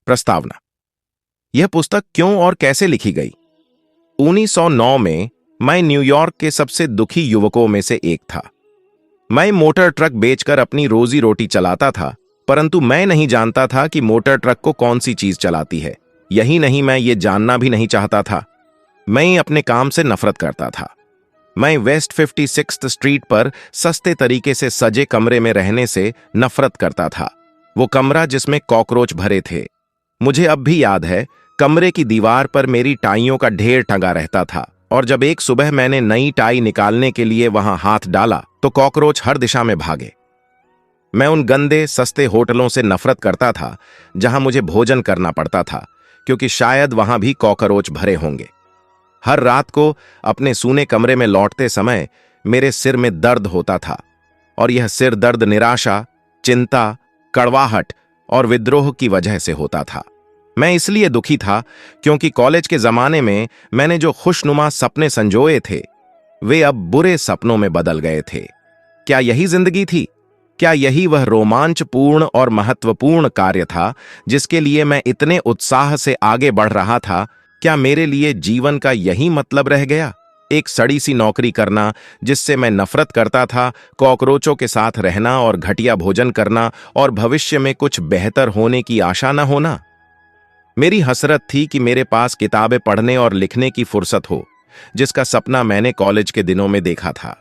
प्रस्तावना। यह पुस्तक क्यों और कैसे लिखी गई? 1909 में मैं न्यूयॉर्क के सबसे दुखी युवकों में से एक था। मैं मोटर ट्रक बेचकर अपनी रोजी रोटी चलाता था, परंतु मैं नहीं जानता था कि मोटर ट्रक को कौन सी चीज चलाती है। यही नहीं, मैं ये जानना भी नहीं चाहता था। मैं अपने काम से नफरत करता था। मैं वेस्ट 56th स्ट्रीट पर सस्ते तरीके से सजे कमरे में रहने से नफरत करता था। वो कमरा जिसमें कॉकरोच भरे थे। मुझे अब भी याद है, कमरे की दीवार पर मेरी टाइयों का ढेर टंगा रहता था, और जब एक सुबह मैंने नई टाई निकालने के लिए वहां हाथ डाला तो कॉकरोच हर दिशा में भागे। मैं उन गंदे सस्ते होटलों से नफरत करता था जहां मुझे भोजन करना पड़ता था, क्योंकि शायद वहां भी कॉकरोच भरे होंगे। हर रात को अपने सूने कमरे में लौटते समय मेरे सिर में दर्द होता था, और यह सिर दर्द निराशा, चिंता, कड़वाहट और विद्रोह की वजह से होता था। मैं इसलिए दुखी था क्योंकि कॉलेज के जमाने में मैंने जो खुशनुमा सपने संजोए थे, वे अब बुरे सपनों में बदल गए थे। क्या यही जिंदगी थी? क्या यही वह रोमांचपूर्ण और महत्वपूर्ण कार्य था जिसके लिए मैं इतने उत्साह से आगे बढ़ रहा था? क्या मेरे लिए जीवन का यही मतलब रह गया? एक सड़ी सी नौकरी करना जिससे मैं नफरत करता था, कॉकरोचों के साथ रहना और घटिया भोजन करना, और भविष्य में कुछ बेहतर होने की आशा न होना। मेरी हसरत थी कि मेरे पास किताबें पढ़ने और लिखने की फुर्सत हो, जिसका सपना मैंने कॉलेज के दिनों में देखा था।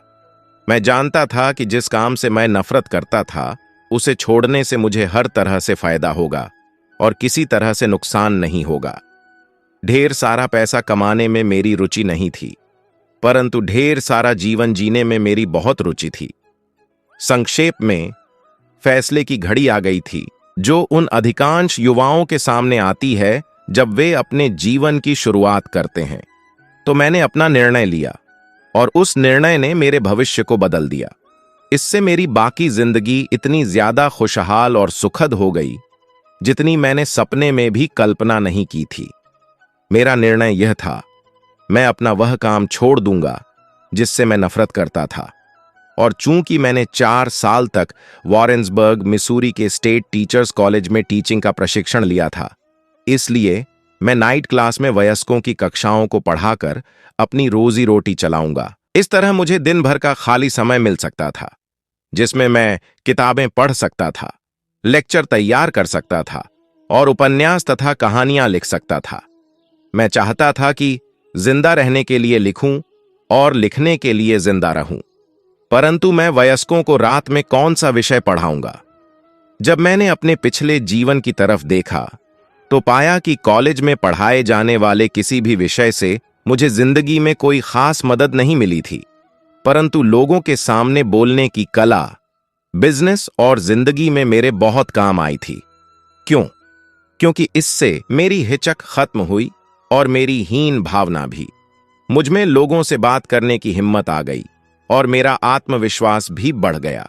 मैं जानता था कि जिस काम से मैं नफरत करता था, उसे छोड़ने से मुझे हर तरह से फायदा होगा और किसी तरह से नुकसान नहीं होगा। ढेर सारा पैसा कमाने में मेरी रुचि नहीं थी, परंतु ढेर सारा जीवन जीने में मेरी बहुत रुचि थी। संक्षेप में, फैसले की घड़ी आ गई थी, जो उन अधिकांश युवाओं के सामने आती है जब वे अपने जीवन की शुरुआत करते हैं। तो मैंने अपना निर्णय लिया, और उस निर्णय ने मेरे भविष्य को बदल दिया। इससे मेरी बाकी जिंदगी इतनी ज्यादा खुशहाल और सुखद हो गई जितनी मैंने सपने में भी कल्पना नहीं की थी। मेरा निर्णय यह था, मैं अपना वह काम छोड़ दूंगा जिससे मैं नफरत करता था। और चूंकि मैंने 4 साल तक वॉरेंसबर्ग, मिसूरी के स्टेट टीचर्स कॉलेज में टीचिंग का प्रशिक्षण लिया था, इसलिए मैं नाइट क्लास में वयस्कों की कक्षाओं को पढ़ाकर अपनी रोजी रोटी चलाऊंगा। इस तरह मुझे दिन भर का खाली समय मिल सकता था, जिसमें मैं किताबें पढ़ सकता था, लेक्चर तैयार कर सकता था और उपन्यास तथा कहानियां लिख सकता था। मैं चाहता था कि जिंदा रहने के लिए लिखूं और लिखने के लिए जिंदा रहूं, परंतु मैं वयस्कों को रात में कौन सा विषय पढ़ाऊंगा? जब मैंने अपने पिछले जीवन की तरफ देखा तो पाया कि कॉलेज में पढ़ाए जाने वाले किसी भी विषय से मुझे जिंदगी में कोई खास मदद नहीं मिली थी, परंतु लोगों के सामने बोलने की कला बिजनेस और जिंदगी में मेरे बहुत काम आई थी। क्यों? क्योंकि इससे मेरी हिचक खत्म हुई और मेरी हीन भावना भी। मुझमें लोगों से बात करने की हिम्मत आ गई और मेरा आत्मविश्वास भी बढ़ गया।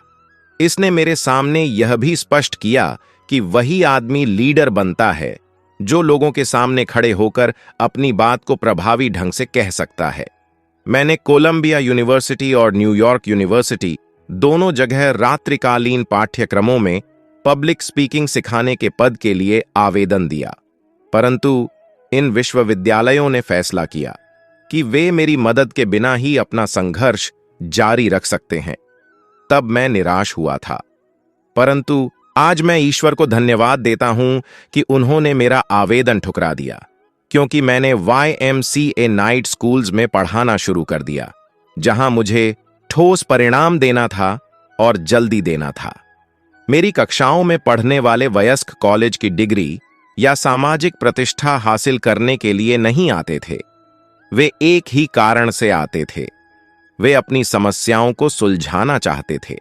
इसने मेरे सामने यह भी स्पष्ट किया कि वही आदमी लीडर बनता है जो लोगों के सामने खड़े होकर अपनी बात को प्रभावी ढंग से कह सकता है। मैंने कोलंबिया यूनिवर्सिटी और न्यूयॉर्क यूनिवर्सिटी दोनों जगह रात्रिकालीन पाठ्यक्रमों में पब्लिक स्पीकिंग सिखाने के पद के लिए आवेदन दिया, परंतु इन विश्वविद्यालयों ने फैसला किया कि वे मेरी मदद के बिना ही अपना संघर्ष जारी रख सकते हैं। तब मैं निराश हुआ था, परंतु आज मैं ईश्वर को धन्यवाद देता हूं कि उन्होंने मेरा आवेदन ठुकरा दिया, क्योंकि मैंने YMCA नाइट स्कूल्स में पढ़ाना शुरू कर दिया, जहां मुझे ठोस परिणाम देना था और जल्दी देना था। मेरी कक्षाओं में पढ़ने वाले वयस्क कॉलेज की डिग्री या सामाजिक प्रतिष्ठा हासिल करने के लिए नहीं आते थे। वे एक ही कारण से आते थे, वे अपनी समस्याओं को सुलझाना चाहते थे।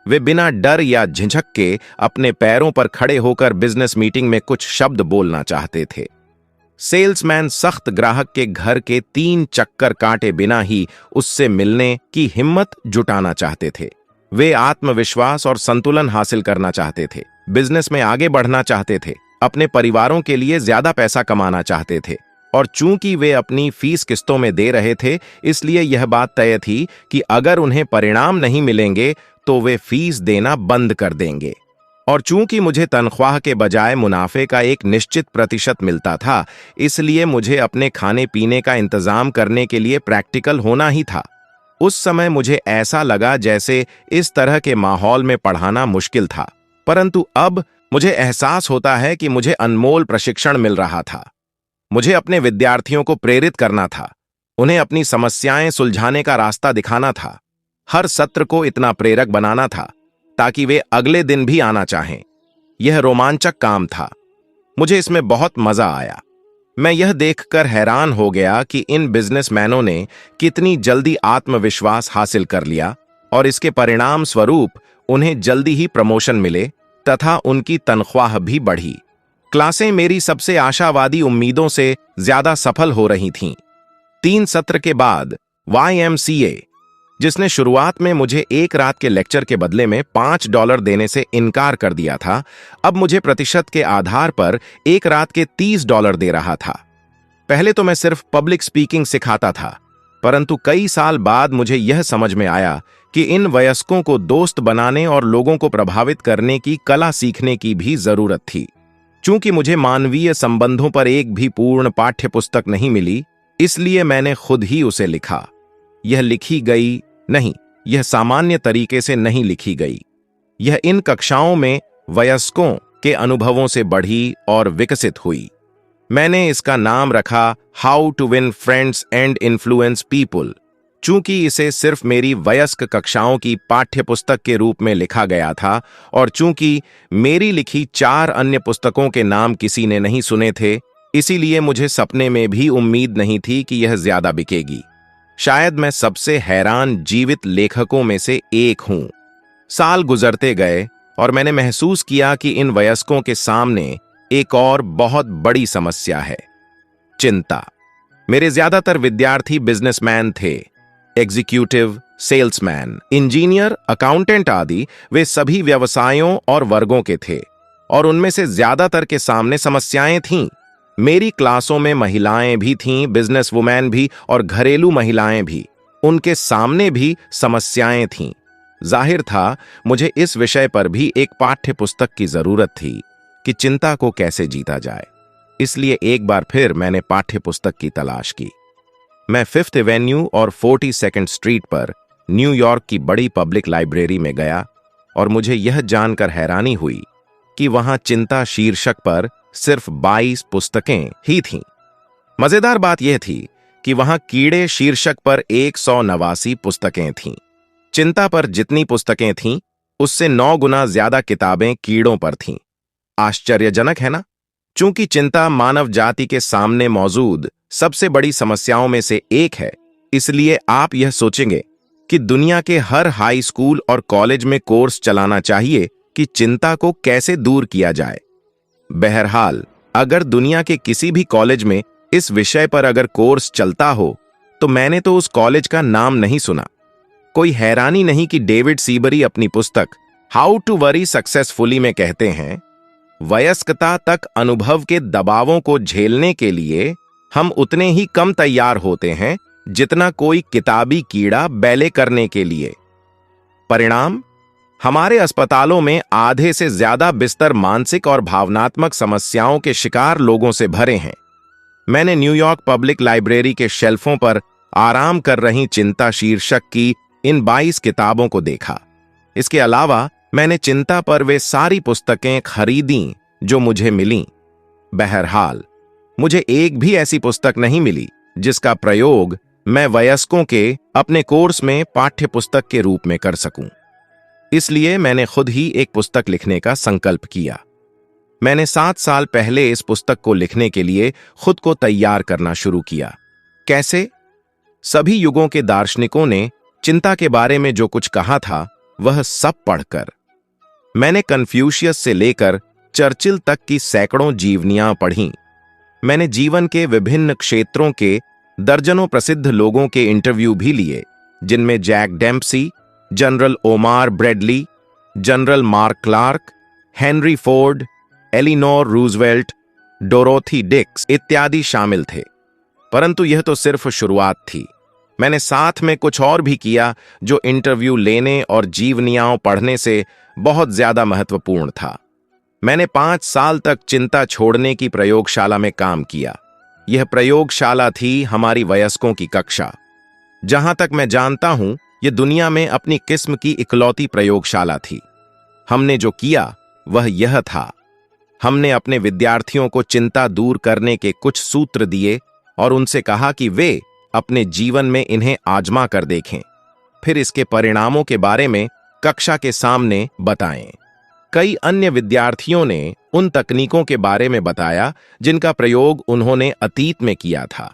वे बिना डर या झिझक के अपने पैरों पर खड़े होकर बिजनेस मीटिंग में कुछ शब्द बोलना चाहते थे। सेल्समैन सख्त ग्राहक के घर के 3 चक्कर काटे बिना ही उससे मिलने की हिम्मत जुटाना चाहते थे। वे आत्मविश्वास और संतुलन हासिल करना चाहते थे, बिजनेस में आगे बढ़ना चाहते थे, अपने परिवारों के लिए ज्यादा पैसा कमाना चाहते थे, और चूंकि वे अपनी फीस किस्तों में दे रहे थे, इसलिए यह बात तय थी कि अगर उन्हें परिणाम नहीं मिलेंगे तो वे फीस देना बंद कर देंगे। और चूंकि मुझे तनख्वाह के बजाय मुनाफे का एक निश्चित प्रतिशत मिलता था, इसलिए मुझे अपने खाने पीने का इंतजाम करने के लिए प्रैक्टिकल होना ही था। उस समय मुझे ऐसा लगा जैसे इस तरह के माहौल में पढ़ाना मुश्किल था, परंतु अब मुझे एहसास होता है कि मुझे अनमोल प्रशिक्षण मिल रहा था। मुझे अपने विद्यार्थियों को प्रेरित करना था, उन्हें अपनी समस्याएं सुलझाने का रास्ता दिखाना था, हर सत्र को इतना प्रेरक बनाना था ताकि वे अगले दिन भी आना चाहें। यह रोमांचक काम था। मुझे इसमें बहुत मजा आया। मैं यह देखकर हैरान हो गया कि इन बिजनेसमैनों ने कितनी जल्दी आत्मविश्वास हासिल कर लिया और इसके परिणाम स्वरूप उन्हें जल्दी ही प्रमोशन मिले तथा उनकी तनख्वाह भी बढ़ी। क्लासें मेरी सबसे आशावादी उम्मीदों से ज्यादा सफल हो रही थीं। 3 सत्र के बाद YMCA, जिसने शुरुआत में मुझे एक रात के लेक्चर के बदले में $5 देने से इनकार कर दिया था, अब मुझे प्रतिशत के आधार पर एक रात के $30 दे रहा था। पहले तो मैं सिर्फ पब्लिक स्पीकिंग सिखाता था, परंतु कई साल बाद मुझे यह समझ में आया कि इन वयस्कों को दोस्त बनाने और लोगों को प्रभावित करने की कला सीखने की भी जरूरत थी। चूंकि मुझे मानवीय संबंधों पर एक भी पूर्ण पाठ्य पुस्तक नहीं मिली, इसलिए मैंने खुद ही उसे लिखा। यह लिखी गई नहीं, यह सामान्य तरीके से नहीं लिखी गई। यह इन कक्षाओं में वयस्कों के अनुभवों से बढ़ी और विकसित हुई। मैंने इसका नाम रखा how to win friends and influence people. चूंकि इसे सिर्फ मेरी वयस्क कक्षाओं की पाठ्य पुस्तक के रूप में लिखा गया था और चूंकि मेरी लिखी 4 अन्य पुस्तकों के नाम किसी ने नहीं सुने थे, इसीलिए मुझे सपने में भी उम्मीद नहीं थी कि यह ज्यादा बिकेगी। शायद मैं सबसे हैरान जीवित लेखकों में से एक हूं। साल गुजरते गए और मैंने महसूस किया कि इन वयस्कों के सामने एक और बहुत बड़ी समस्या है, चिंता। मेरे ज्यादातर विद्यार्थी बिजनेसमैन थे, एग्जीक्यूटिव, सेल्समैन, इंजीनियर, अकाउंटेंट आदि। वे सभी व्यवसायों और वर्गों के थे और उनमें से ज्यादातर के सामने समस्याएं थीं। मेरी क्लासों में महिलाएं भी थीं, बिजनेस वुमेन भी और घरेलू महिलाएं भी। उनके सामने भी समस्याएं थीं। जाहिर था मुझे इस विषय पर भी एक पाठ्य पुस्तक की जरूरत थी कि चिंता को कैसे जीता जाए। इसलिए एक बार फिर मैंने पाठ्य पुस्तक की तलाश की। मैं 5th एवेन्यू और 42nd स्ट्रीट पर न्यूयॉर्क की बड़ी पब्लिक लाइब्रेरी में गया और मुझे यह जानकर हैरानी हुई कि वहां चिंता शीर्षक पर सिर्फ 22 पुस्तकें ही थीं। मजेदार बात यह थी कि वहां कीड़े शीर्षक पर 189 पुस्तकें थीं। चिंता पर जितनी पुस्तकें थीं, उससे 9 गुना ज्यादा किताबें कीड़ों पर थीं। आश्चर्यजनक है ना? चूंकि चिंता मानव जाति के सामने मौजूद सबसे बड़ी समस्याओं में से एक है, इसलिए आप यह सोचेंगे कि दुनिया के हर हाई स्कूल और कॉलेज में कोर्स चलाना चाहिए कि चिंता को कैसे दूर किया जाए। बहरहाल, अगर दुनिया के किसी भी कॉलेज में इस विषय पर अगर कोर्स चलता हो, तो मैंने तो उस कॉलेज का नाम नहीं सुना। कोई हैरानी नहीं कि डेविड सीबरी अपनी पुस्तक हाउ टू वरी सक्सेसफुली में कहते हैं, वयस्कता तक अनुभव के दबावों को झेलने के लिए हम उतने ही कम तैयार होते हैं जितना कोई किताबी कीड़ा बैले करने के लिए। परिणाम, हमारे अस्पतालों में आधे से ज्यादा बिस्तर मानसिक और भावनात्मक समस्याओं के शिकार लोगों से भरे हैं। मैंने न्यूयॉर्क पब्लिक लाइब्रेरी के शेल्फों पर आराम कर रही चिंता शीर्षक की इन 22 किताबों को देखा। इसके अलावा मैंने चिंता पर वे सारी पुस्तकें खरीदी जो मुझे मिलीं। बहरहाल, मुझे एक भी ऐसी पुस्तक नहीं मिली जिसका प्रयोग मैं वयस्कों के अपने कोर्स में पाठ्य पुस्तक के रूप में कर सकूं। इसलिए मैंने खुद ही एक पुस्तक लिखने का संकल्प किया। मैंने 7 साल पहले इस पुस्तक को लिखने के लिए खुद को तैयार करना शुरू किया। कैसे? सभी युगों के दार्शनिकों ने चिंता के बारे में जो कुछ कहा था, वह सब पढ़कर। मैंने कन्फ्यूशियस से लेकर चर्चिल तक की सैकड़ों जीवनियां पढ़ीं। मैंने जीवन के विभिन्न क्षेत्रों के दर्जनों प्रसिद्ध लोगों के इंटरव्यू भी लिए, जिनमें Jack Dempsey, General Omar Bradley, General Mark Clark, Henry Ford, Eleanor Roosevelt, Dorothy Dix इत्यादि शामिल थे। परंतु यह तो सिर्फ शुरुआत थी। मैंने साथ में कुछ और भी किया जो इंटरव्यू लेने और जीवनियाओं पढ़ने से बहुत ज्यादा महत्वपूर्ण था। मैंने 5 साल तक चिंता छोड़ने की प्रयोगशाला में काम किया। यह प्रयोगशाला थी हमारी वयस्कों की कक्षा। जहां तक मैं जानता हूं, यह दुनिया में अपनी किस्म की इकलौती प्रयोगशाला थी। हमने जो किया वह यह था, हमने अपने विद्यार्थियों को चिंता दूर करने के कुछ सूत्र दिए और उनसे कहा कि वे अपने जीवन में इन्हें आजमा कर देखें, फिर इसके परिणामों के बारे में कक्षा के सामने बताएं। कई अन्य विद्यार्थियों ने उन तकनीकों के बारे में बताया जिनका प्रयोग उन्होंने अतीत में किया था।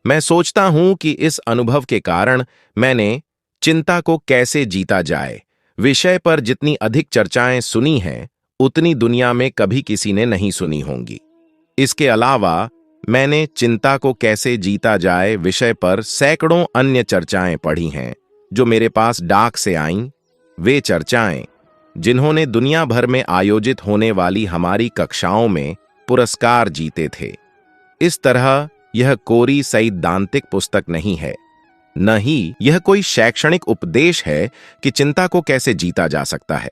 मैं सोचता हूं कि इस अनुभव के कारण मैंने चिंता को कैसे जीता जाए विषय पर जितनी अधिक चर्चाएं सुनी हैं, उतनी दुनिया में कभी किसी ने नहीं सुनी होंगी। इसके अलावा मैंने चिंता को कैसे जीता जाए विषय पर सैकड़ों अन्य चर्चाएं पढ़ी हैं जो मेरे पास डाक से आईं। वे चर्चाएं जिन्होंने दुनिया भर में आयोजित होने वाली हमारी कक्षाओं में पुरस्कार जीते थे। इस तरह यह कोरी सैद्धांतिक पुस्तक नहीं है, न ही यह कोई शैक्षणिक उपदेश है कि चिंता को कैसे जीता जा सकता है।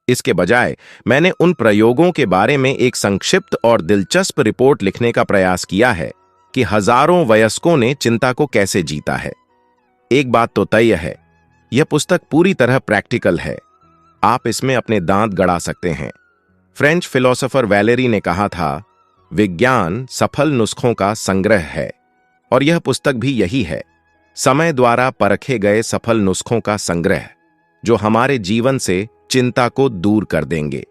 इसके बजाय मैंने उन प्रयोगों के बारे में एक संक्षिप्त और दिलचस्प रिपोर्ट लिखने का प्रयास किया है कि हजारों वयस्कों ने चिंता को कैसे जीता है। एक बात तो तय है, यह पुस्तक पूरी तरह प्रैक्टिकल है। आप इसमें अपने दांत गड़ा सकते हैं। फ्रेंच फिलोसोफर वैलेरी ने कहा था, विज्ञान सफल नुस्खों का संग्रह है, और यह पुस्तक भी यही है, समय द्वारा परखे गए सफल नुस्खों का संग्रह जो हमारे जीवन से चिंता को दूर कर देंगे।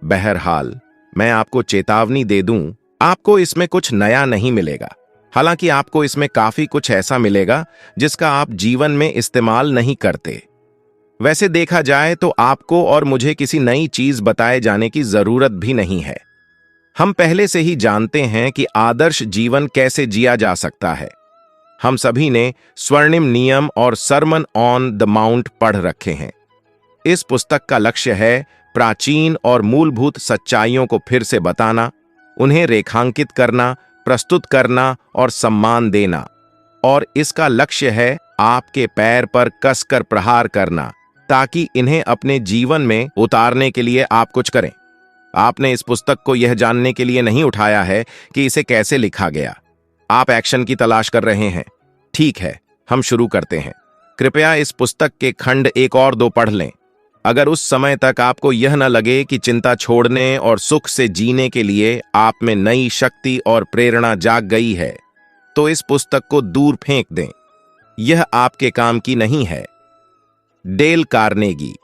बहरहाल, मैं आपको चेतावनी दे दूं, आपको इसमें कुछ नया नहीं मिलेगा। हालांकि आपको इसमें काफी कुछ ऐसा मिलेगा जिसका आप जीवन में इस्तेमाल नहीं करते। वैसे देखा जाए तो आपको और मुझे किसी नई चीज बताए जाने की जरूरत भी नहीं है। हम पहले से ही जानते हैं कि आदर्श जीवन कैसे जिया जा सकता है। हम सभी ने स्वर्णिम नियम और सरमन ऑन द माउंट पढ़ रखे हैं। इस पुस्तक का लक्ष्य है प्राचीन और मूलभूत सच्चाइयों को फिर से बताना, उन्हें रेखांकित करना, प्रस्तुत करना और सम्मान देना, और इसका लक्ष्य है आपके पैर पर कसकर प्रहार करना ताकि इन्हें अपने जीवन में उतारने के लिए आप कुछ करें। आपने इस पुस्तक को यह जानने के लिए नहीं उठाया है कि इसे कैसे लिखा गया। आप एक्शन की तलाश कर रहे हैं। ठीक है, हम शुरू करते हैं। कृपया इस पुस्तक के खंड 1 और 2 पढ़ लें। अगर उस समय तक आपको यह न लगे कि चिंता छोड़ने और सुख से जीने के लिए आप में नई शक्ति और प्रेरणा जाग गई है, तो इस पुस्तक को दूर फेंक दें। यह आपके काम की नहीं है। Dale Carnegie.